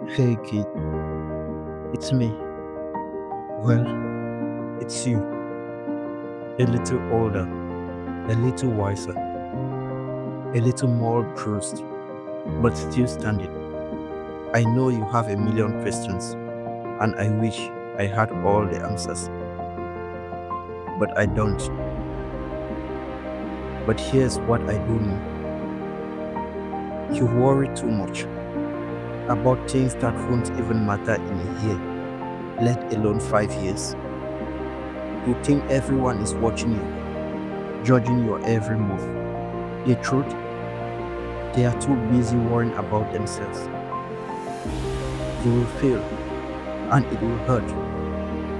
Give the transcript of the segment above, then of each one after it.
Hey kid, it's me. Well, it's you. A little older, a little wiser, a little more bruised, but still standing. I know you have a million questions, and I wish I had all the answers, but I don't. But here's what I do know. You worry too much about things that won't even matter in a year, let alone 5 years. You think everyone is watching you, judging your every move. The truth, they are too busy worrying about themselves. You will fail and it will hurt,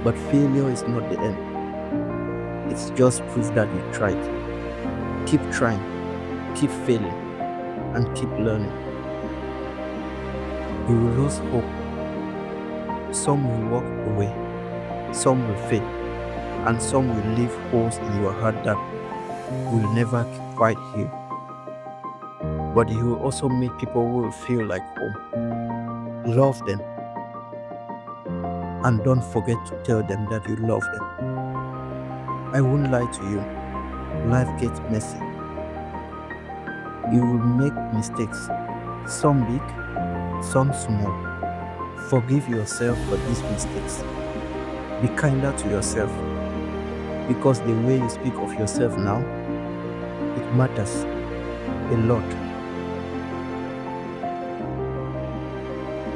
but failure is not the end. It's just proof that you tried. Keep trying, keep failing, and keep learning. You will lose hope. Some will walk away, some will fail, and some will leave holes in your heart that will never quite heal. But you will also meet people who will feel like home. Love them, and don't forget to tell them that you love them. I won't lie to you, life gets messy. You will make mistakes, some big, some small. Forgive yourself for these mistakes. Be kinder to yourself because the way you speak of yourself now, it matters a lot.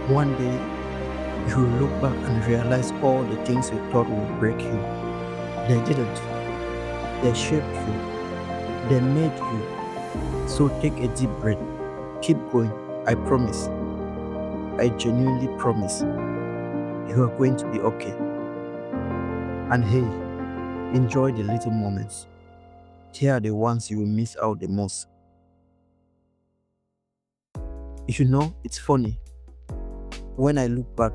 One day, you will look back and realize all the things you thought would break you. They didn't. They shaped you. They made you. So take a deep breath. Keep going. I promise. I genuinely promise. You are going to be okay. And hey, enjoy the little moments. Here are the ones you will miss out the most. It's funny. When I look back,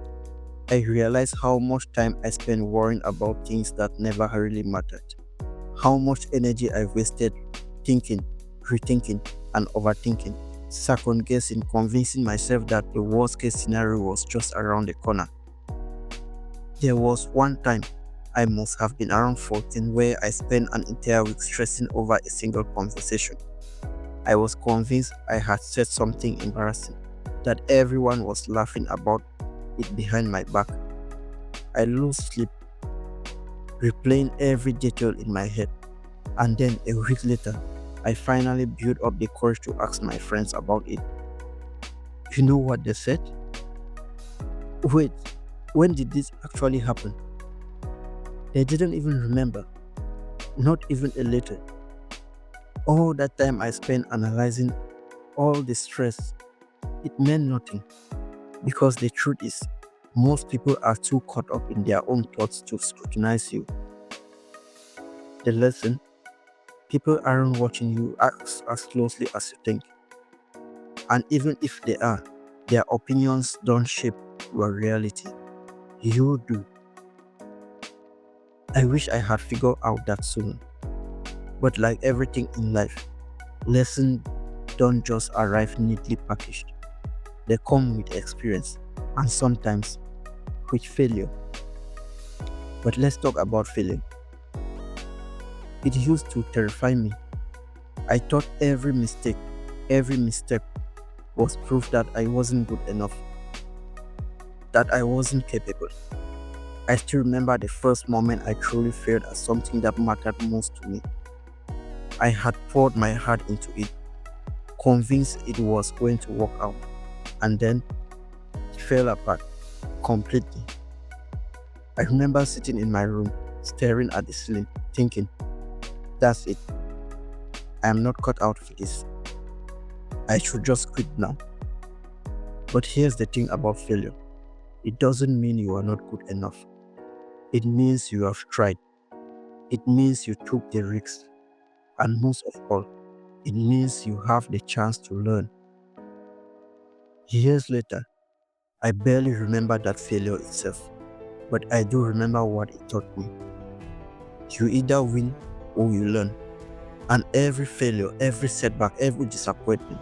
I realize how much time I spent worrying about things that never really mattered. How much energy I wasted thinking, rethinking, and overthinking, second guessing, convincing myself that the worst case scenario was just around the corner. There was one time, I must have been around 14, where I spent an entire week stressing over a single conversation. I was convinced I had said something embarrassing, that everyone was laughing about it behind my back. I lost sleep, replaying every detail in my head. And then a week later, I finally built up the courage to ask my friends about it. You know what they said? Wait, when did this actually happen? They didn't even remember, not even a little. All that time I spent analyzing all the stress, it meant nothing. Because the truth is, most people are too caught up in their own thoughts to scrutinize you. The lesson, people aren't watching you as closely as you think. And even if they are, their opinions don't shape your reality. You do. I wish I had figured out that sooner. But like everything in life, lessons don't just arrive neatly packaged. They come with experience and sometimes with failure. But let's talk about failure. It used to terrify me. I thought every mistake, every misstep was proof that I wasn't good enough, that I wasn't capable. I still remember the first moment I truly failed at something that mattered most to me. I had poured my heart into it, convinced it was going to work out, and then it fell apart completely. I remember sitting in my room, staring at the ceiling, thinking, that's it. I am not cut out for this. I should just quit now. But here's the thing about failure, it doesn't mean you are not good enough. It means you have tried. It means you took the risks. And most of all, it means you have the chance to learn. Years later, I barely remember that failure itself, but I do remember what it taught me. You either win or you learn. And every failure, every setback, every disappointment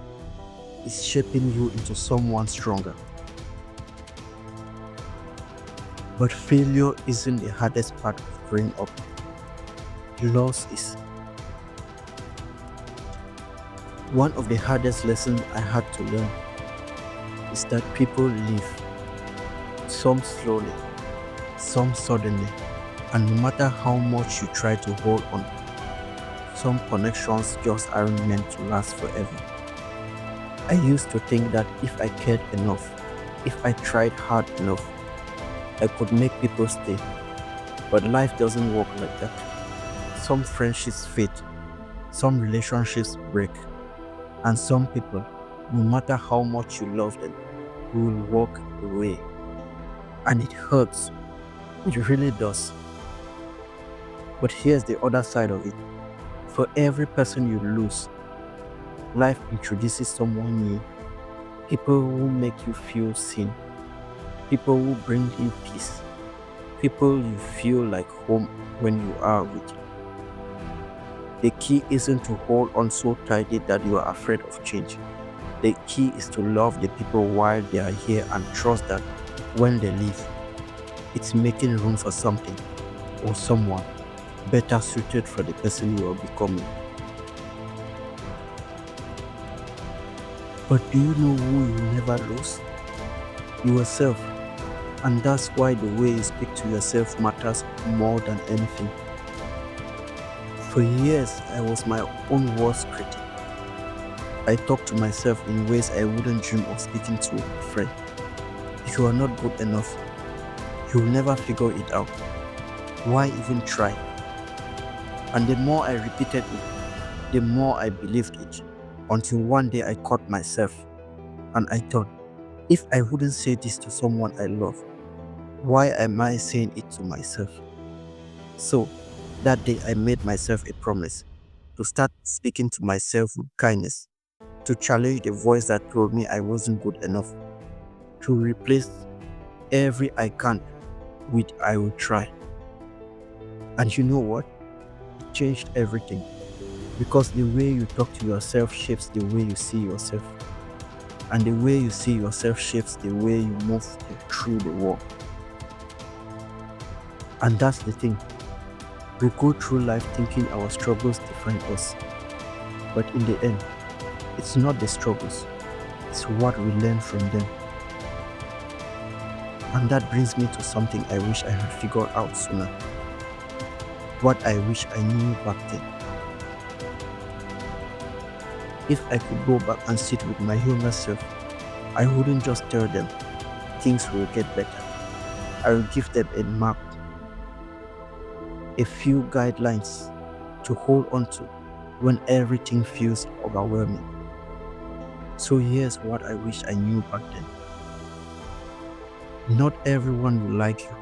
is shaping you into someone stronger. But failure isn't the hardest part of growing up. Loss is. One of the hardest lessons I had to learn is that people leave, some slowly, some suddenly, and no matter how much you try to hold on, some connections just aren't meant to last forever. I used to think that if I cared enough, if I tried hard enough, I could make people stay. But life doesn't work like that. Some friendships fade, some relationships break, and some people, no matter how much you love them, will walk away. And it hurts. It really does. But here's the other side of it. For every person you lose, life introduces someone new. People who make you feel seen. People who bring you peace. People you feel like home when you are with. The key isn't to hold on so tightly that you are afraid of change. The key is to love the people while they are here and trust that when they leave, it's making room for something or someone better suited for the person you are becoming. But do you know who you never lose? Yourself. And that's why the way you speak to yourself matters more than anything. For years, I was my own worst critic. I talked to myself in ways I wouldn't dream of speaking to a friend. If you are not good enough, you will never figure it out. Why even try? And the more I repeated it, the more I believed it. Until one day I caught myself and I thought, if I wouldn't say this to someone I love, why am I saying it to myself? So that day I made myself a promise to start speaking to myself with kindness, to challenge the voice that told me I wasn't good enough, to replace every I can't with I will try. And you know what? It changed everything. Because the way you talk to yourself shapes the way you see yourself. And the way you see yourself shapes the way you move through the world. And that's the thing. We go through life thinking our struggles define us. But in the end, it's not the struggles, it's what we learn from them. And that brings me to something I wish I had figured out sooner. What I wish I knew back then. If I could go back and sit with my younger self, I wouldn't just tell them things will get better. I will give them a map, a few guidelines to hold on to when everything feels overwhelming. So here's what I wish I knew back then. Not everyone will like you,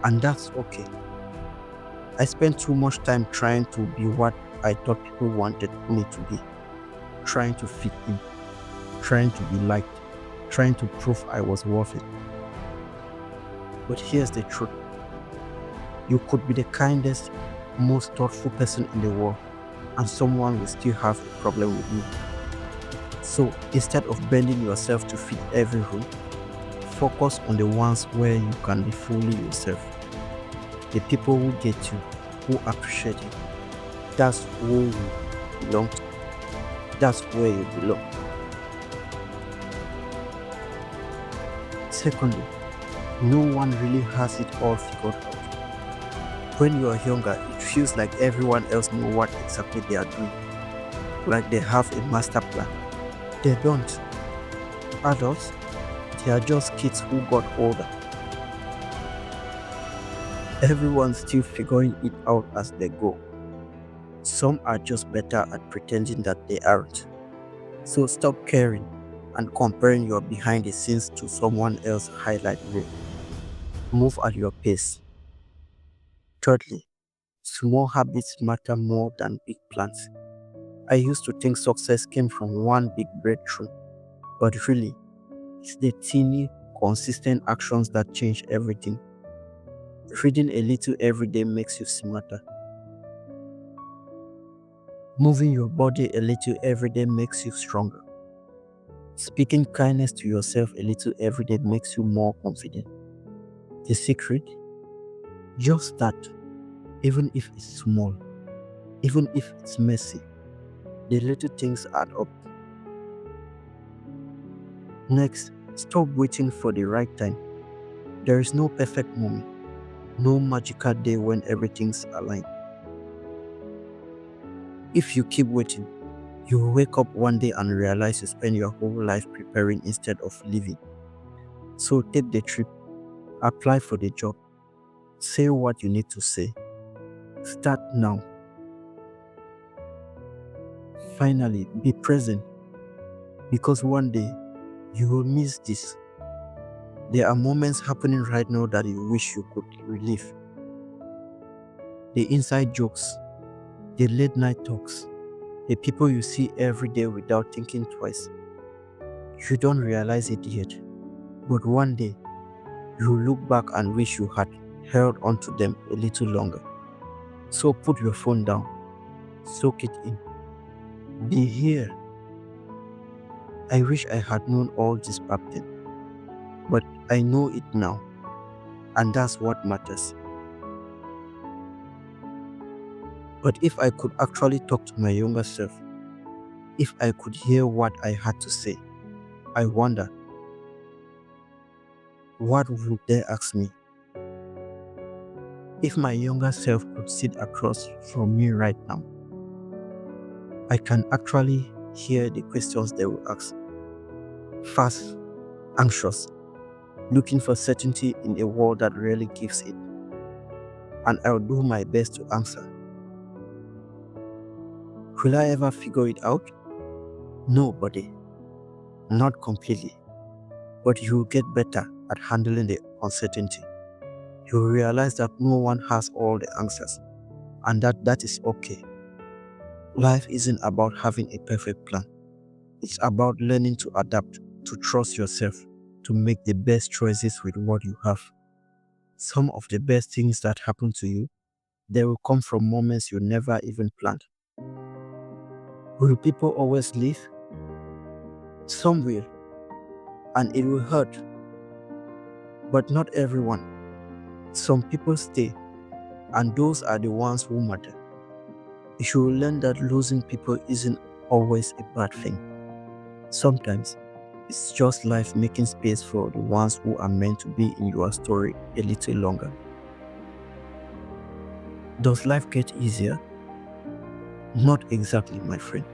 and that's okay. I spent too much time trying to be what I thought people wanted me to be, trying to fit in, trying to be liked, trying to prove I was worth it. But here's the truth. You could be the kindest, most thoughtful person in the world, and someone will still have a problem with you. So instead of bending yourself to fit every rule, focus on the ones where you can be fully yourself. The people who get you, who appreciate you. That's who you belong to. That's where you belong. Secondly, no one really has it all figured out. When you are younger, it feels like everyone else knows what exactly they are doing, like they have a master plan. They don't. Adults, they are just kids who got older. Everyone's still figuring it out as they go. Some are just better at pretending that they aren't. So stop caring and comparing your behind the scenes to someone else's highlight reel. Move at your pace. Thirdly, small habits matter more than big plans. I used to think success came from one big breakthrough, but really, it's the teeny, consistent actions that change everything. Reading a little every day makes you smarter. Moving your body a little every day makes you stronger. Speaking kindness to yourself a little every day makes you more confident. The secret? Just start, even if it's small, even if it's messy. The little things add up. Next, stop waiting for the right time. There is no perfect moment, no magical day when everything's aligned. If you keep waiting, you will wake up one day and realize you spend your whole life preparing instead of living. So take the trip, apply for the job, say what you need to say. Start now. Finally, be present because one day you will miss this. There are moments happening right now that you wish you could relive. The inside jokes, the late night talks, the people you see every day without thinking twice. You don't realize it yet, but one day you look back and wish you had held onto them a little longer. So put your phone down, soak it in. Be here. I wish I had known all this back then, but I know it now, and that's what matters. But if I could actually talk to my younger self, if I could hear what I had to say, I wonder, what would they ask me? If my younger self could sit across from me right now, I can actually hear the questions they will ask. Fast, anxious, looking for certainty in a world that rarely gives it. And I'll do my best to answer. Will I ever figure it out? Nobody. Not completely. But you will get better at handling the uncertainty. You will realize that no one has all the answers and that is okay. Life isn't about having a perfect plan. It's about learning to adapt, to trust yourself, to make the best choices with what you have. Some of the best things that happen to you, they will come from moments you never even planned. Will people always leave? Some will, and it will hurt, but not everyone. Some people stay, and those are the ones who matter. You should learn that losing people isn't always a bad thing. Sometimes, it's just life making space for the ones who are meant to be in your story a little longer. Does life get easier? Not exactly, my friend,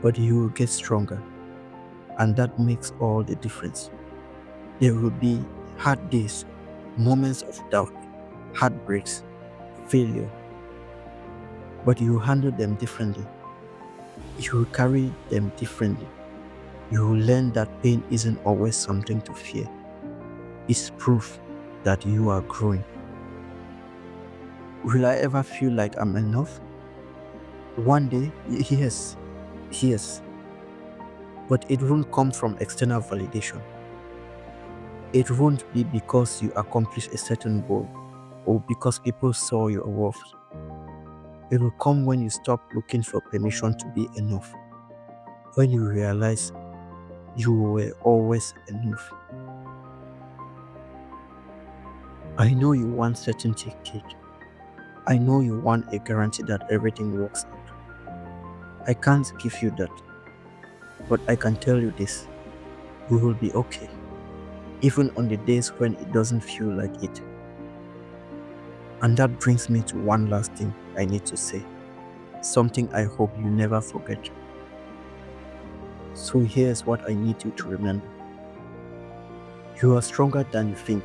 but you will get stronger, and that makes all the difference. There will be hard days, moments of doubt, heartbreaks, failure, but you will handle them differently. You will carry them differently. You will learn that pain isn't always something to fear. It's proof that you are growing. Will I ever feel like I'm enough? One day, yes, yes. But it won't come from external validation. It won't be because you accomplished a certain goal or because people saw your worth. It will come when you stop looking for permission to be enough. When you realize you were always enough. I know you want certainty, Kate. I know you want a guarantee that everything works out. I can't give you that, but I can tell you this. You will be okay, even on the days when it doesn't feel like it. And that brings me to one last thing I need to say. Something I hope you never forget. So here's what I need you to remember. You are stronger than you think.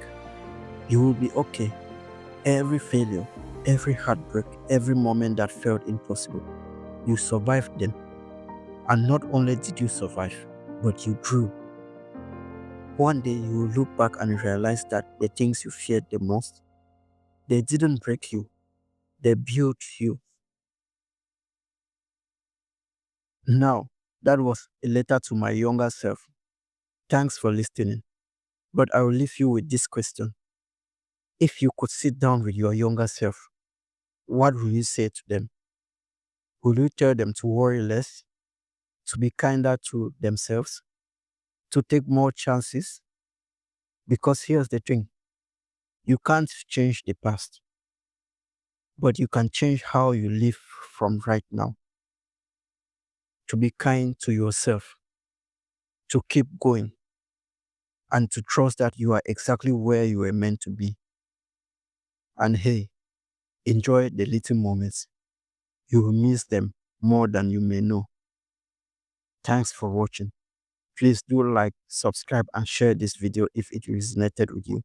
You will be okay. Every failure, every heartbreak, every moment that felt impossible, you survived them. And not only did you survive, but you grew. One day you will look back and realize that the things you feared the most, they didn't break you, they built you. Now, that was a letter to my younger self. Thanks for listening. But I will leave you with this question. If you could sit down with your younger self, what will you say to them? Will you tell them to worry less, to be kinder to themselves, to take more chances? Because here's the thing. You can't change the past, but you can change how you live from right now. To be kind to yourself, to keep going, and to trust that you are exactly where you were meant to be. And hey, enjoy the little moments. You will miss them more than you may know. Thanks for watching. Please do like, subscribe, and share this video if it resonated with you.